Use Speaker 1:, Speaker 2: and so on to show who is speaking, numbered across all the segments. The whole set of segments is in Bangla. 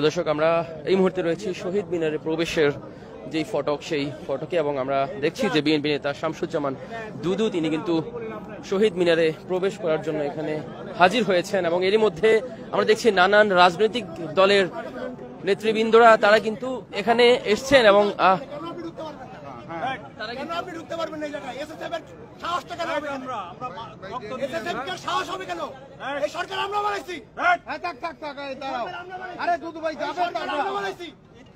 Speaker 1: দর্শক, আমরা এই মুহূর্তে রয়েছি শহীদ মিনারে প্রবেশের যে ফটক, সেই ফটকে, এবং আমরা দেখছি যে বিএনপি নেতা শামসুজ্জামান দুদু তিনি কিন্তু শহীদ মিনারে প্রবেশ করার জন্য এখানে হাজির হয়েছেন। এবং এরই মধ্যে আমরা দেখছি নানান রাজনৈতিক দলের নেতৃবৃন্দরা তারা কিন্তু এখানে এসছেন এবং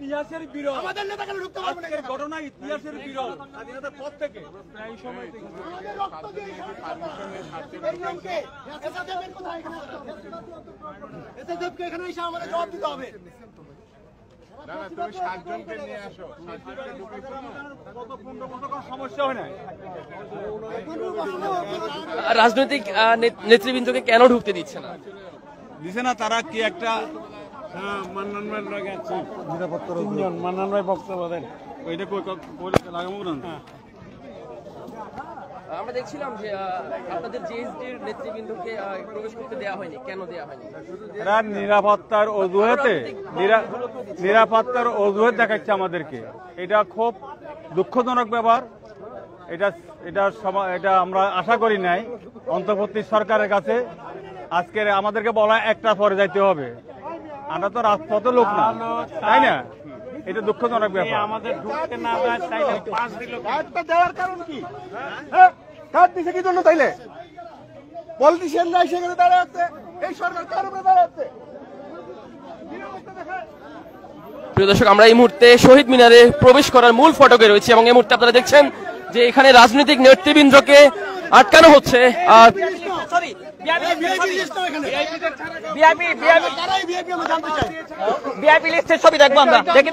Speaker 2: ইতিহাসের বিরল আমাদের নেতা কেন ঢুকতে পারবে না? ঘটনা ইতিহাসের বিরল স্বাধীনতার পর থেকে প্রায় সময় থেকে আমাদের রক্ত দিয়ে এসএসএফকে এখানে এসে আমাদের জবাব দিতে হবে। না না, তুমি 7 জনকে নিয়ে আসো, 7 জনকে ঢুকাইছো না, কত 15 বছর কোনো সমস্যা হয় না।
Speaker 1: রাজনৈতিক নেতৃবৃন্দকে কেন ঢুকতে দিচ্ছে না?
Speaker 2: দিছে না তারা কি একটা মান্নান ভাই লাগে আছে নিরাপত্তার তিনজন মান্নান ভাই বক্তব্য দেন ওইটা কই লাগামো না।
Speaker 1: আমরা দেখছিলাম যে আপনাদের জেএসডির নেতৃবৃন্দকে প্রবেশ করতে দেওয়া হয়নি, কেন দেওয়া হয়নি?
Speaker 2: এরা নিরাপত্তার অজুহাত দেখাচ্ছে আমাদেরকে। এটা খুব দুঃখজনক ব্যাপার। এটা আমরা আশা করি নাই অন্তর্বর্তী সরকারের কাছে। আজকে আমাদেরকে বলা একটা পরে যাইতে হবে, আমরা তো রাজপথে লোক না, তাই না? এটা দুঃখজনক ব্যাপার। আমাদের ঢুকতে না দেয় তাইলে পাস দিল, কার্ডটা দেওয়ার কারণ কি? হ্যাঁ, কার্ড দিছে কি জন্য? তাইলে পলিটিশিয়ানরা সেখানে দাঁড়ায় আছে, এই সরকার কার উপরে দাঁড়ায় আছে?
Speaker 1: প্রিয় দর্শক, আমরা এই মুহূর্তে শহীদ মিনারে প্রবেশ করার মূল ফটকে রয়েছে এবং এই মুহূর্তে আপনারা দেখছেন যে এখানে রাজনৈতিক নেতৃবৃন্দকে আটকানো হচ্ছে। আর
Speaker 3: ভিআইপি লিস্টের ছবি দেখবো আমরা, দেখি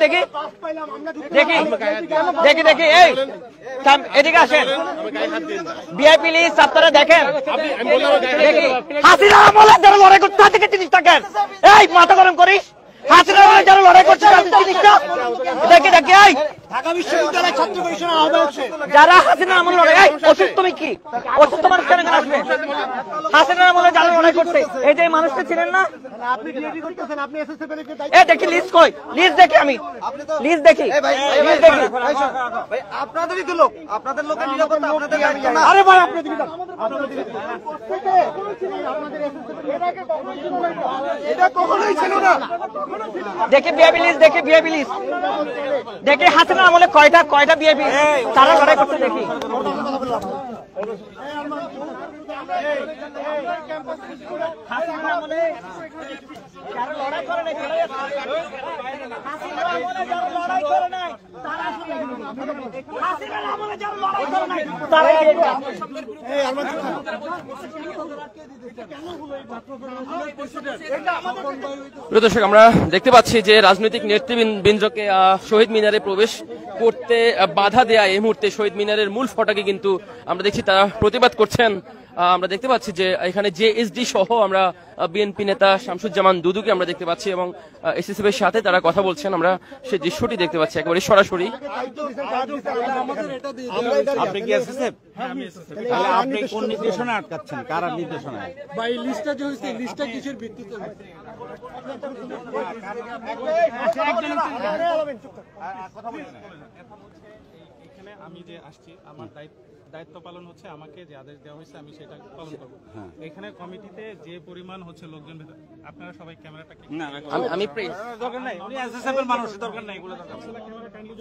Speaker 3: এই এদিকে আসেন, ভিআইপি লিস্ট আপনারা দেখেন। হাসিনা আমলে যারা লড়াই করছে তাদেরকে জিনিস থাকেন, এই মাথা গরম করিস। হাসিনা আমলে যারা লড়াই করছে জিনিসটা দেখি এই ঢাকা বিশ্ববিদ্যালয় ছাত্র পরিষদের আহ্বায়ক যারা হাসিনা আমলে লড়াই, অসুস্থ তুমি কি অসুস্থ মানুষ কেন আসবে? হাসিনা আমলে যারা লড়াই করছে এই যে মানুষটা ছিলেন না, আপনি ডিউটি করতেছেন, আপনি এসএসএফ এর এই দেখি লিস্ট কই, লিস্ট দেখি আমি, লিস্ট দেখি ভাই আপনাদেরই তো লোক, আপনাদের লোকের নিরাপত্তা আপনাদের দায়িত্ব না। আরে ভাই আপনি দিকে যান, আপনাদের দিকে আপনাদের এসএসএফ এটাকে কখনোই ছিল না, এটা কখনোই ছিল না। দেখি ভিআইপি লিস্ট, দেখি ভিআইপি লিস্ট, দেখি হাসিনা আমলে কয়টা ভিআইপি তারা লড়াই করতে দেখি।
Speaker 1: দর্শক, আমরা দেখতে পাচ্ছি যে রাজনৈতিক নেতৃবৃন্দকে শহীদ মিনারে প্রবেশ করতে বাধা দেয়া এই মুহূর্তে শহীদ মিনারের মূল ফটকে কিন্তু আমরা দেখছি তারা প্রতিবাদ করছেন। আমরা দেখতে পাচ্ছি যে এখানে জেএসডি সহ আমরা বিএনপি নেতা শামসুজ্জামান দুদুকে আমরা দেখতে পাচ্ছি এবং এসএসএফ এর সাথে তারা কথা বলছেন। আমরা সেই দৃশ্যটি দেখতে পাচ্ছি একেবারে সরাসরি।
Speaker 2: আপনি কি এসএসএফ? তাহলে আপনি কোন নির্দেশনা আটকাচ্ছেন? কার নির্দেশনায়? ভাই লিস্টটা যে হইছে, লিস্টটা কিসের ভিত্তিতে হইছে? এখানে আমি যে আসছি আমার দায়িত্ব পালন হচ্ছে, আমাকে যে আদেশ দেওয়া হয়েছে আমি সেটা পালন করব। এখানে কমিটিতে যে পরিমাণ হচ্ছে লোকজন, আপনারা সবাই ক্যামেরাটা
Speaker 1: আমি
Speaker 2: দরকার নাই, উনি এসএসএফ এর মানুষ, দরকার নাই এগুলো দরকার। ক্যামেরা কাইন্ডলি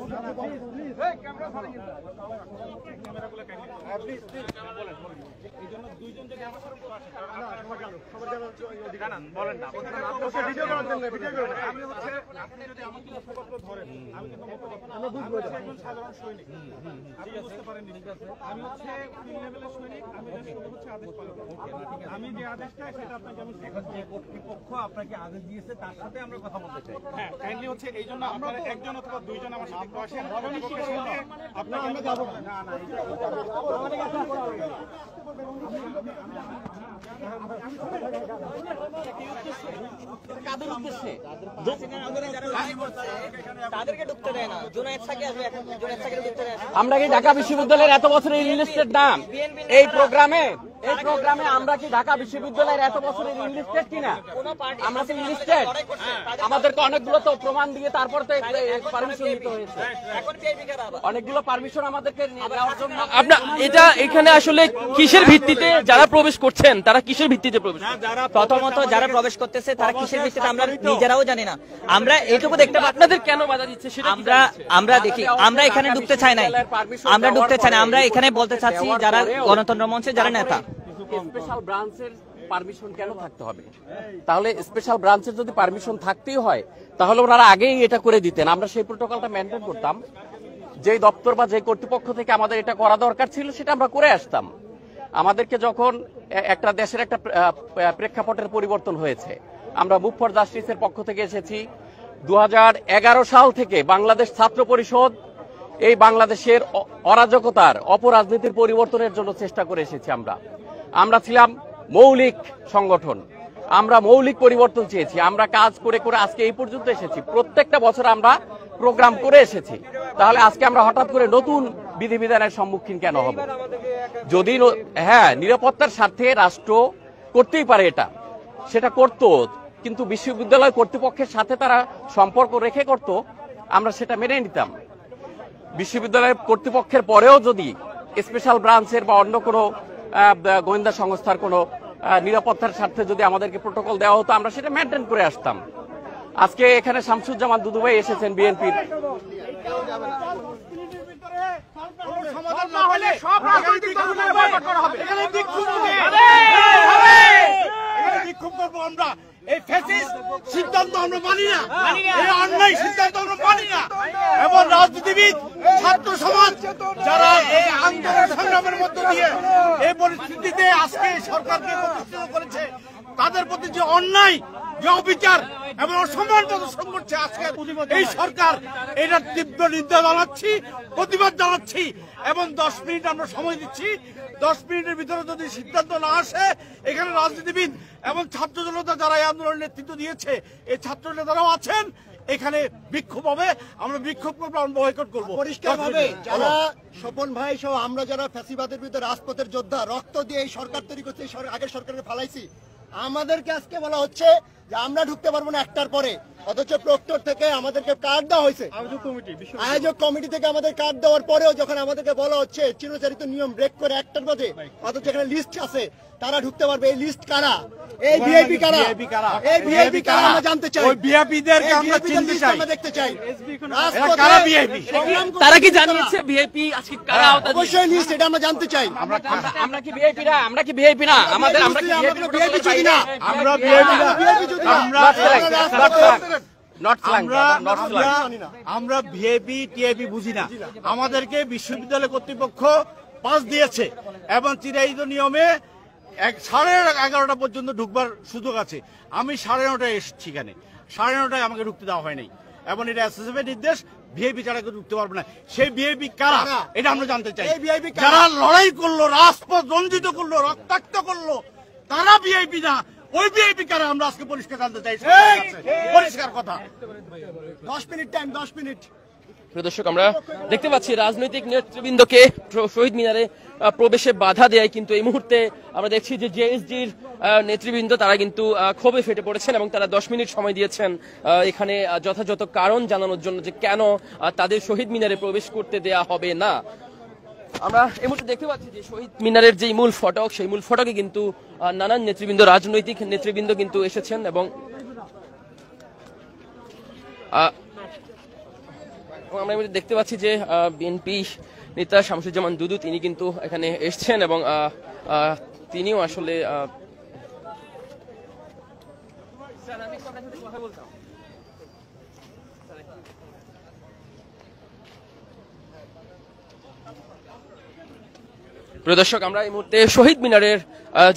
Speaker 2: ক্যামেরাগুলো কাইন্ডলি বলেন এইজন্য দুইজন যদি আমার সাথে আসে সবার জানান বলেন না ভিডিও করার জন্য আমি হচ্ছে আপনি যদি আমাকে লক্ষ্যপত্র ধরেন আমি কিন্তু আমি বুঝবো একজন সাধারণ সৈনিক, আপনি বুঝতে পারেননি। ঠিক আছে, আমি হচ্ছে তিন লেভেলের সৈনিক, আমি হচ্ছে আদেশ পালন করব। আমি যে আদেশটা সেটা আপনাকে আমি যে কর্তৃপক্ষ আপনাকে আদেশ দিয়েছে তার সাথে আমরা কথা বলতে চাই। হ্যাঁ, কাইন্ডলি হচ্ছে এই জন্য আপনারা একজন অথবা দুইজন আমার সাথে বসেন, আপনাকে আমি যাব না। না
Speaker 3: আমরা কি ঢাকা বিশ্ববিদ্যালয়ের এত বছরের রিয়েল এস্টেট নাম এই প্রোগ্রামে এই প্রোগ্রামে আমরা কি ঢাকা বিশ্ববিদ্যালয়ের এত বছরের ইনলিস্টেড কিনা? আমরা তো ইনলিস্টেড, আমাদেরকে অনেকগুলো তো প্রমাণ দিয়ে তারপর তো পারমিশন নিতে হয়েছে, অনেকগুলো পারমিশন আমাদেরকে নেওয়ার জন্য।
Speaker 1: আপনার এটা এখানে আসলে কিসের ভিত্তিতে যারা প্রবেশ করছেন, তারা কিসের ভিত্তিতে প্রবেশ করছেন?
Speaker 3: প্রথমত যারা প্রবেশ করতেছে তারা কিসের ভিত্তিতে আমরা নিজেরাও জানি না। আমরা এইটুকু দেখতে পাচ্ছি,
Speaker 1: আপনাদের কেন বাধা দিচ্ছে সেটা
Speaker 3: আমরা দেখি, আমরা এখানে ঢুকতে চাই নাই, আমরা ঢুকতে চাই না। আমরা এখানে বলতে চাচ্ছি যারা গণতন্ত্র মঞ্চে যারা নেতা,
Speaker 4: স্পেশাল ব্রাঞ্চের পারমিশন কেন থাকতে হবে? তাহলে স্পেশাল ব্রাঞ্চের যদি পারমিশন থাকতেই হয় তাহলে ওনারা আগেই এটা করে দিতেন, আমরা সেই প্রোটোকলটা মেনটেন করতাম। যে দপ্তর বা যে কর্তৃপক্ষ থেকে আমাদের এটা করা দরকার ছিল সেটা আমরা করে আসতাম। আমাদেরকে যখন একটা দেশের একটা প্রেক্ষাপটের পরিবর্তন হয়েছে, আমরা মুভ ফর জাস্টিসের পক্ষ থেকে এসেছি। 2011 সাল থেকে বাংলাদেশ ছাত্র পরিষদ এই বাংলাদেশের অরাজকতার অপরাজনীতির পরিবর্তনের জন্য চেষ্টা করে এসেছি। আমরা ছিলাম মৌলিক সংগঠন, আমরা মৌলিক পরিবর্তন চেয়েছি, আমরা কাজ করে করে আজকে এই পর্যন্ত এসেছি। প্রত্যেকটা বছর আমরা প্রোগ্রাম করে এসেছি, তাহলে আজকে আমরা হঠাৎ করে নতুন বিধিবিধানের সম্মুখীন কেন হব? যদি হ্যাঁ নিরাপত্তার স্বার্থে রাষ্ট্র করতেই পারে এটা, সেটা করত, কিন্তু বিশ্ববিদ্যালয় কর্তৃপক্ষের সাথে তারা সম্পর্ক রেখে করত, আমরা সেটা মেনে নিতাম। বিশ্ববিদ্যালয়ের কর্তৃপক্ষের পরেও যদি স্পেশাল ব্রাঞ্চের বা অন্য কোনো গোয়েন্দা সংস্থার কোনো নিরাপত্তার স্বার্থে যদি আমাদেরকে প্রোটোকল দেওয়া হতো, আমরা সেটা মেনটেন করে আসতাম। আজকে এখানে শামসুজ্জামান দুদু ভাই এসেছেন বিএনপির,
Speaker 2: আমরা এই ফ্যাসিস্ট সিদ্ধান্ত আমরা মানি না, এই অন্যায় সিদ্ধান্ত আমরা মানি না। এবং রাজনীতিবিদ, ছাত্র সমাজ যারা এই আন্দোলন সংগ্রামের মধ্য দিয়ে এই পরিস্থিতিতে আজকে সরকারকে প্রতিষ্ঠিত করেছে, তাদের প্রতি যে অন্যায়, যে অবিচার এবং অসম্মান প্রদর্শন করছে আজকে এই সরকার, এটার তীব্র নিন্দা জানাচ্ছি, প্রতিবাদ জানাচ্ছি। এবং 10 মিনিট আমরা সময় দিচ্ছি, 10 মিনিটের ভিতরে যদি সিদ্ধান্ত না আসে, এখানে রাজনীতিবিদ এবং ছাত্র জনতা যারা এই আন্দোলনের নেতৃত্ব দিয়েছে, এই ছাত্র নেতারাও আছেন, এখানে বিক্ষোভ হবে, আমরা বিক্ষোভ করবো, আমরা বয়কট করবো
Speaker 5: পরিষ্কার ভাবে। যারা স্বপন ভাই সহ আমরা যারা ফ্যাসিবাদের বিরুদ্ধে রাজপথের যোদ্ধা, রক্ত দিয়ে এই সরকার তৈরি করতে আগের সরকারকে ফালাইছি, আমাদেরকে আজকে বলা হচ্ছে যে আমরা ঢুকতে পারবো না 1টার পরে, অথচ প্রক্টর থেকে আমাদেরকে কার্ড দেওয়া হয়েছে, আয়োজক কমিটি থেকে আমাদের কার্ড দেওয়ার পরেও যখন আমাদেরকে বলা হচ্ছে চিরচরিত নিয়ম ব্রেক করে 1টার বাজে, অথচ এখানে লিস্ট আছে, তারা ঢুকতে পারবে। এই লিস্ট কারা? এই ভিআইপি কারা? এই ভিআইপি কারা আমরা জানতে চাই।
Speaker 2: ওই ভিআইপিদেরকে আমরা চিনতে চাই,
Speaker 5: আমরা দেখতে চাই।
Speaker 2: কারা ভিআইপি?
Speaker 1: তারা কি জানিয়েছে ভিআইপি আজকে কারা?
Speaker 5: অবশ্যই লিস্ট, এটা আমরা জানতে চাই।
Speaker 1: আমরা কি ভিআইপি না? আমরা কি ভিআইপি না? আমাদের আমরা কি
Speaker 5: ভিআইপি যদি না,
Speaker 2: আমরা ভিআইপি না, আমরা ভিআইপি টিআইপি বুঝি না। আমাদেরকে বিশ্ববিদ্যালয় কর্তৃপক্ষ পাস দিয়েছে এবং চিরায়িত নিয়মে 11:30 পর্যন্ত ঢুকবার সুযোগ আছে। আমি 9:30 এসেছি, এখানে 9:30 আমাকে ঢুকতে দেওয়া হয় নাই, এবং এটা এসএসএফ এর নির্দেশ, ভিআইপি ছাড়া কেউ ঢুকতে পারবে না। সেই ভিআইপি কারা এটা আমরা জানতে চাই। যারা লড়াই করলো, রাজপথ রঞ্জিত করলো, রক্তাক্ত করলো, তারা ভিআইপি না। ওই ভিআইপি কারা আমরা আজকে পরিষ্কার জানতে চাই, পরিষ্কার কথা।
Speaker 5: 10 মিনিট টাইম, 10 মিনিট।
Speaker 1: প্রিয় দর্শক, আমরা দেখতে পাচ্ছি রাজনৈতিক নেতৃবৃন্দকে শহীদ মিনারে প্রবেশে বাধা দেয়, কিন্তু এই মুহূর্তে আমরা দেখছি যে জেএসজির নেতৃবৃন্দ তারা কিন্তু ক্ষোভে ফেটে পড়েছেন এবং তারা 10 মিনিট সময় দিয়েছেন এখানে যথাযথ কারণ জানানোর জন্য যে কেন তাদের শহীদ মিনারে প্রবেশ করতে দেয়া হবে না। আমরা এই মুহূর্তে দেখতে পাচ্ছি যে শহীদ মিনারের যে মূল ফটক, সেই মূল ফটকে কিন্তু নানান নেতৃবৃন্দ, রাজনৈতিক নেতৃবৃন্দ কিন্তু এসেছেন এবং আমরা দেখতে পাচ্ছি যে বিএনপি নেতা শামসুজ্জামান দুদু তিনি কিন্তু এখানে এসছেন এবং তিনিও আসলে প্রিয় দর্শক, আমরা এই মুহূর্তে শহীদ মিনারের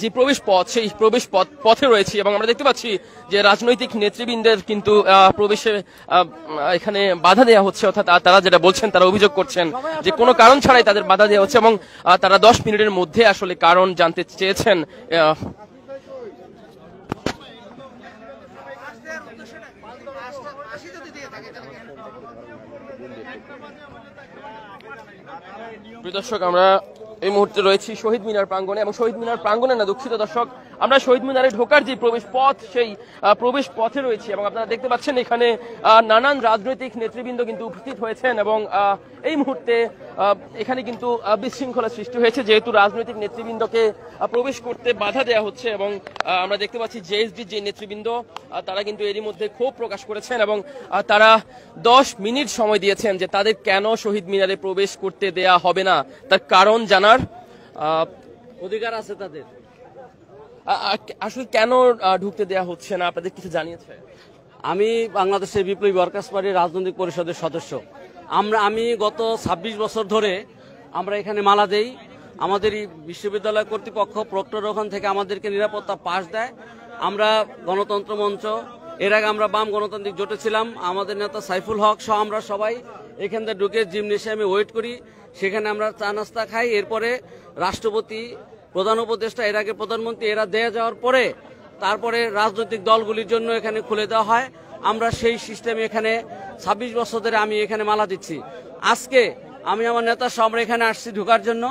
Speaker 1: যে প্রবেশ পথ, সেই প্রবেশ পথে রয়েছি এবং আমরা দেখতে পাচ্ছি যে রাজনৈতিক নেতৃবৃন্দের কিন্তু প্রবেশে এখানে বাধা দেওয়া হচ্ছে, অর্থাৎ তারা যেটা বলছেন, তারা অভিযোগ করছেন যে কোনো কারণ ছাড়াই তাদের বাধা দেওয়া হচ্ছে এবং তারা 10 মিনিটের মধ্যে আসলে কারণ জানতে চেয়েছেন। প্রিয় দর্শক, আমরা এই মুহূর্তে রয়েছি শহীদ মিনার প্রাঙ্গণে, এবং শহীদ মিনার প্রাঙ্গণে না, দুঃখিত দর্শক, আমরা শহীদ মিনারে ঢোকার যে প্রবেশ পথ, সেই প্রবেশ পথে রয়েছি, এবং আপনারা দেখতে পাচ্ছেন এখানে নানান রাজনৈতিক নেতৃবৃন্দ কিন্তু উপস্থিত হয়েছেন, এবং এই মুহূর্তে এখানে কিন্তু বিশৃঙ্খলা সৃষ্টি হয়েছে, যেহেতু রাজনৈতিক নেতৃবৃন্দকে প্রবেশ করতে বাধা দেওয়া হচ্ছে, এবং আমরা দেখতে পাচ্ছি জেএসডির যে নেতৃবৃন্দ তারা কিন্তু এরই মধ্যে ক্ষোভ প্রকাশ করেছেন, এবং তারা 10 মিনিট সময় দিয়েছেন যে তাদের কেন শহীদ মিনারে প্রবেশ করতে দেয়া হবে না তার কারণ জানার
Speaker 4: অধিকার আছে তাদের।
Speaker 1: আসলে কেন ঢুকতে দেয়া হচ্ছে না আপনাদের কিছু জানিয়েছে?
Speaker 6: আমি বাংলাদেশের বিপ্লবী ওয়ার্কার্স পার্টির রাজনৈতিক পরিষদের সদস্য। আমি গত 26 বছর ধরে আমরা এখানে মালা দেই। আমাদের এই বিশ্ববিদ্যালয় কর্তৃপক্ষ প্রক্টর ওখান থেকে আমাদেরকে নিরাপত্তা পাস দেয়। আমরা গণতন্ত্র মঞ্চ, এর আগে আমরা বাম গণতান্ত্রিক জোটে ছিলাম, আমাদের নেতা সাইফুল হক সহ আমরা সবাই এখান থেকে ঢুকে জিমনেশিয়ামে ওয়েট করি, সেখানে আমরা চা নাস্তা খাই। এরপরে রাষ্ট্রপতি, প্রধান উপদেষ্টা, এর আগে প্রধানমন্ত্রী, এরা দেয়া যাওয়ার পরে তারপরে রাজনৈতিক দলগুলির জন্য এখানে খুলে দেওয়া হয়। আমরা সেই সিস্টেমে এখানে 26 বছর ধরে আমি এখানে মালা দিচ্ছি। আজকে আমি আমার নেতা সহ আমরা এখানে আসছি ঢোকার জন্য।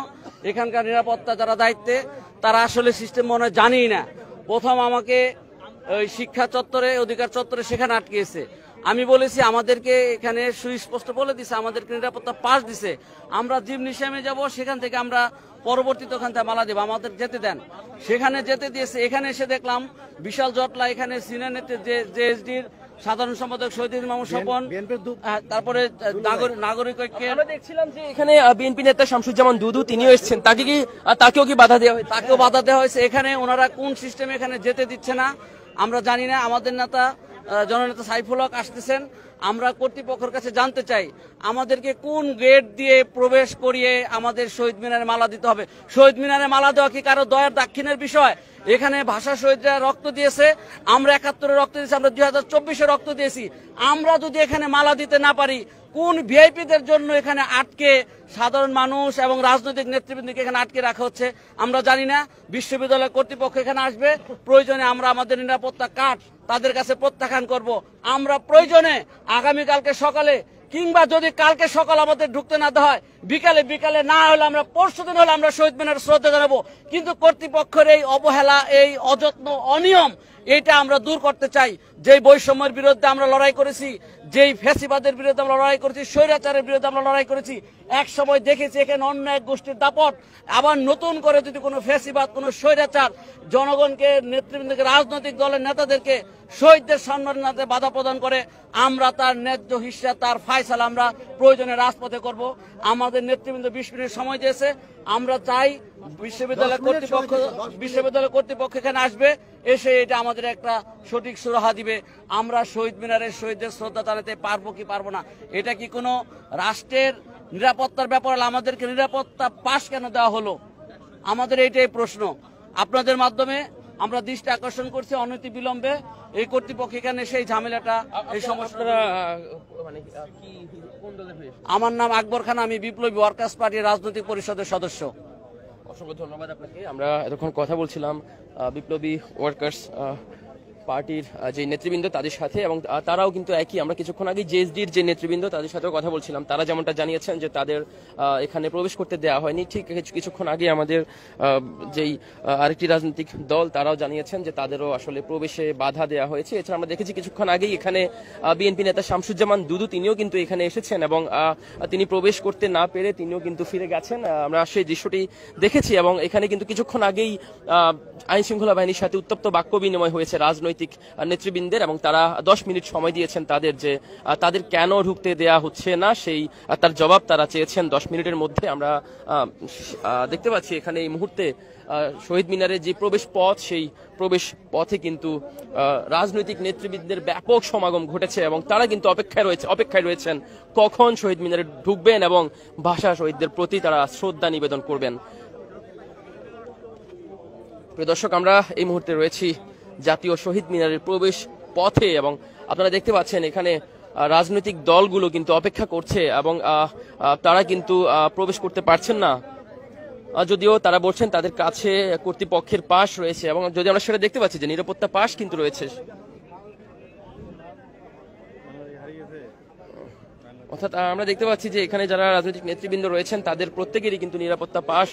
Speaker 6: এখানকার নিরাপত্তা যারা দায়িত্বে তারা আসলে সিস্টেম মনে হয় জানেই না। প্রথম আমাকে ওই শিক্ষা চত্বরে, অধিকার চত্বরে সেখানে আটকেছে। আমি বলেছি আমাদেরকে এখানে সুস্পষ্ট বলে দিছে, আমাদেরকে নিরাপত্তা পাস দিছে, আমরা জিমনেশিয়ামে যাব, সেখান থেকে আমরা পরবর্তীতে ওখান থেকে মালা দেব, আমাদের যেতে দেন। সেখানে যেতে দিয়েছে। এখানে এসে দেখলাম বিশাল জটলা। এখানে সিনিয়র নেতৃত্বে জেএসডির সাধারণ সম্পাদক শহীদ মাহমুদ স্বপন, তারপরে নাগরিক ঐক্যের,
Speaker 1: আমরা দেখছিলাম যে এখানে বিএনপি নেতা শামসুজ্জামান দুদু তিনিও এসেছেন, তাকেও কি বাধা দেওয়া হয়েছে?
Speaker 6: তাকেও বাধা দেওয়া হয়েছে। এখানে ওনারা কোন সিস্টেমে এখানে যেতে দিচ্ছে না আমরা জানি না। আমাদের নেতা জননেতা সাইফুল হক আসতেছেন। আমরা কর্তৃপক্ষের কাছে জানতে চাই আমাদেরকে কোন গেট দিয়ে প্রবেশ করিয়ে আমাদের শহীদ মিনারে মালা দিতে হবে। শহীদ মিনারে মালা দেওয়া কি কারো দয়ার দাক্ষিণের বিষয়? এখানে ভাষা শহীদরা রক্ত দিয়েছে, আমরা 71-এ রক্ত দিয়েছি, আমরা 2024-এ রক্ত দিয়েছি। আমরা যদি এখানে মালা দিতে না পারি, কোন ভিআইপিদের জন্য এখানে আটকে সাধারণ মানুষ এবং রাজনৈতিক নেতৃবৃন্দকে এখানে আটকে রাখা হচ্ছে আমরা জানি না। বিশ্ববিদ্যালয় কর্তৃপক্ষ এখানে আসবে, প্রয়োজনে আমরা আমাদের নিরাপত্তা কার্ড তাদের কাছে প্রত্যাখ্যান করব। আমরা প্রয়োজনে আগামীকালকে সকালে, কিংবা যদি কালকে সকাল আমাদের ঢুকতে না দেওয়া হয়, বিকালে না হলে আমরা পরশুদিন হলে আমরা শহীদ মিনারে শ্রদ্ধা জানাবো। কিন্তু কর্তৃপক্ষের এই অবহেলা, এই অযত্ন, অনিয়ম, এটা আমরা দূর করতে চাই। যেই বৈষম্যের বিরুদ্ধে আমরা লড়াই করেছি, যেই ফ্যাসিবাদের বিরুদ্ধে আমরা লড়াই করেছি, স্বৈরাচারের বিরুদ্ধে আমরা লড়াই করেছি, এক সময় দেখেছি এখানে অন্য এক গোষ্ঠীর দাপট। আবার নতুন করে যদি কোনো ফ্যাসিবাদ, কোনো স্বৈরাচার জনগণকে, নেতৃবৃন্দকে, রাজনৈতিক দলের নেতাদেরকে শহীদদের সম্মানে বাধা প্রদান করে, আমরা তার ন্যায্য হিস্সা, তার ফায়সালা আমরা প্রয়োজনে রাজপথে করব। আমাদের নেতৃবৃন্দ 20 মিনিট সময় দিয়েছে। আমরা চাই বিশ্ববিদ্যালয় কর্তৃপক্ষ এখানে আসবে, এসে এটা আমাদের একটা সঠিক সুরাহা দিবে। আমরা শহীদ মিনারের শহীদদের শ্রদ্ধা জানাতে পারবো কি পারবো না, এটা কি কোনো রাষ্ট্রের নিরাপত্তার ব্যাপার? আমাদেরকে নিরাপত্তা পাস কেন দেওয়া হলো? আমাদের এইটাই প্রশ্ন। আপনাদের মাধ্যমে আমরা দৃষ্টি আকর্ষণ করছি, অনতি বিলম্বে এই কর্তৃপক্ষ এখানে সেই ঝামেলাটা, এই সমস্যাটা। আমার নাম আকবর খান, আমি বিপ্লবী ওয়ার্কার্স পার্টির রাজনৈতিক পরিষদের সদস্য।
Speaker 1: অসংখ্য ধন্যবাদ আপনাকে। আমরা এতক্ষণ কথা বলছিলাম বিপ্লবী ওয়ার্কার্স পার্টির যে নেতৃবৃন্দ তাদের সাথে, এবং তারাও কিন্তু একই, আমরা কিছুক্ষণ আগে জেএসডির যে নেতৃবৃন্দ তাদের সাথেও কথা বলছিলাম, তারা যেমনটা জানিয়েছেন যে তাদের এখানে প্রবেশ করতে দেওয়া হয়নি। ঠিক কিছুক্ষণ আগে আমাদের যেই আরেকটি রাজনৈতিক দল তারাও জানিয়েছেন যে তাদেরও আসলে প্রবেশে বাধা দেওয়া হয়েছে। এছাড়া আমরা দেখেছি কিছুক্ষণ আগেই এখানে বিএনপি নেতা শামসুজ্জামান দুদু তিনিও কিন্তু এখানে এসেছেন, এবং তিনি প্রবেশ করতে না পেরে তিনিও কিন্তু ফিরে গেছেন। আমরা সেই দৃশ্যটি দেখেছি, এবং এখানে কিন্তু কিছুক্ষণ আগেই আইন শৃঙ্খলা বাহিনীর সাথে উত্তপ্ত বাক্য বিনিময় হয়েছে রাজনৈতিক নেতৃবৃন্দের, এবং তারা 10 মিনিট সময় দিয়েছেন তাদের, যে তাদের কেন ঢুকতে দেয়া হচ্ছে না সেই তার জবাব তারা চেয়েছেন 10 মিনিটের মধ্যে। আমরা দেখতে পাচ্ছি এখানে এই মুহূর্তে শহীদ মিনারের যে প্রবেশ পথ, সেই প্রবেশ পথে কিন্তু রাজনৈতিক নেতৃবৃন্দের ব্যাপক সমাগম ঘটেছে, এবং তারা কিন্তু অপেক্ষায় রয়েছেন কখন শহীদ মিনারে ঢুকবেন এবং ভাষা শহীদদের প্রতি তারা শ্রদ্ধা নিবেদন করবেন। প্রিয় দর্শক, আমরা এই মুহূর্তে রয়েছি জাতীয় শহীদ মিনারের প্রবেশ পথে, এবং আপনারা দেখতে পাচ্ছেন এখানে রাজনৈতিক দলগুলো কিন্তু অপেক্ষা করছে, এবং তারা কিন্তু প্রবেশ করতে পারছেন না, যদিও তারা বলছেন তাদের কাছে কর্তৃপক্ষের পাস রয়েছে, এবং যদি আমরা সেটা দেখতে পাচ্ছি যে নিরাপত্তা পাস কিন্তু রয়েছে। অর্থাৎ আমরা দেখতে পাচ্ছি যে এখানে যারা রাজনৈতিক নেতৃবৃন্দ রয়েছেন তাদের প্রত্যেকেরই কিন্তু নিরাপত্তা পাস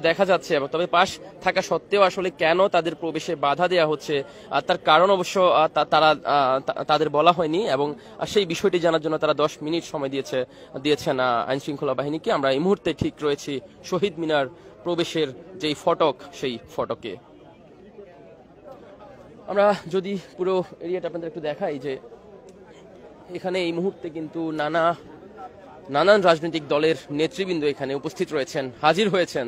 Speaker 1: দেখা যাচ্ছে, তবে পাস থাকা সত্ত্বেও আসলে কেন তাদের প্রবেশে বাধা দেওয়া হচ্ছে তার কারণ অবশ্য তাদের বলা হয়নি, এবং সেই বিষয়টি জানার জন্য তারা 10 মিনিট সময় দিয়েছেন আইন শৃঙ্খলা বাহিনীকে। আমরা এই মুহূর্তে ঠিক রয়েছি শহীদ মিনার প্রবেশের যেই ফটক, সেই ফটকে। আমরা যদি পুরো এরিয়াটা আপনাদের একটু দেখাই, যে এখানে এই মুহূর্তে কিন্তু নানান রাজনৈতিক দলের নেতৃবৃন্দ এখানে উপস্থিত রয়েছেন, হাজির হয়েছেন।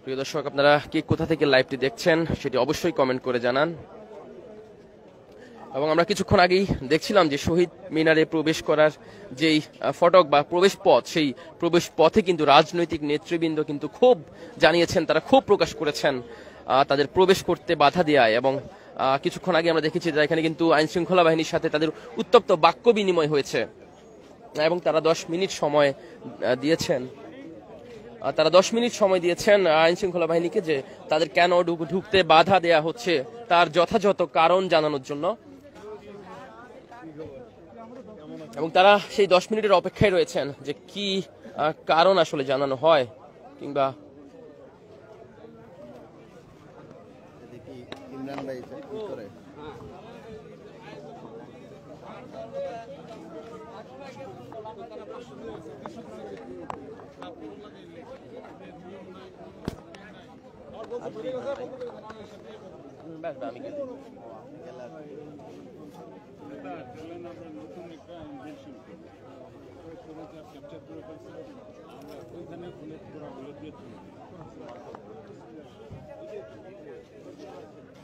Speaker 1: প্রিয় দর্শক, আপনারা কে কোথা থেকে লাইভটি দেখছেন সেটি অবশ্যই কমেন্ট করে জানান। এবং আমরা কিছুক্ষণ আগেই দেখছিলাম যে শহীদ মিনারে প্রবেশ করার যেই ফটক বা প্রবেশ পথ, সেই প্রবেশ পথে কিন্তু রাজনৈতিক নেতৃবৃন্দ কিন্তু ক্ষোভ জানিয়েছেন, তারা ক্ষোভ প্রকাশ করেছেন তাদের প্রবেশ করতে বাধা দেওয়ায়। এবং কিছুক্ষণ আগে আমরা দেখেছি যে এখানে কিন্তু আইন শৃঙ্খলা বাহিনীর সাথে তাদের উত্তপ্ত বাক্য বিনিময় হয়েছে, এবং তারা 10 মিনিট সময় দিয়েছেন আইন শৃঙ্খলা বাহিনীকে, যে তাদের কেন ঢুকতে বাধা দেয়া হচ্ছে তার যথাযথ কারণ জানানোর জন্য। এবং তারা সেই 10 মিনিটের অপেক্ষায় রয়েছেন যে কি কারণ আসলে জানানো হয়, কিংবা
Speaker 5: ইমরান ভাই করে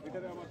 Speaker 2: এটারে আমার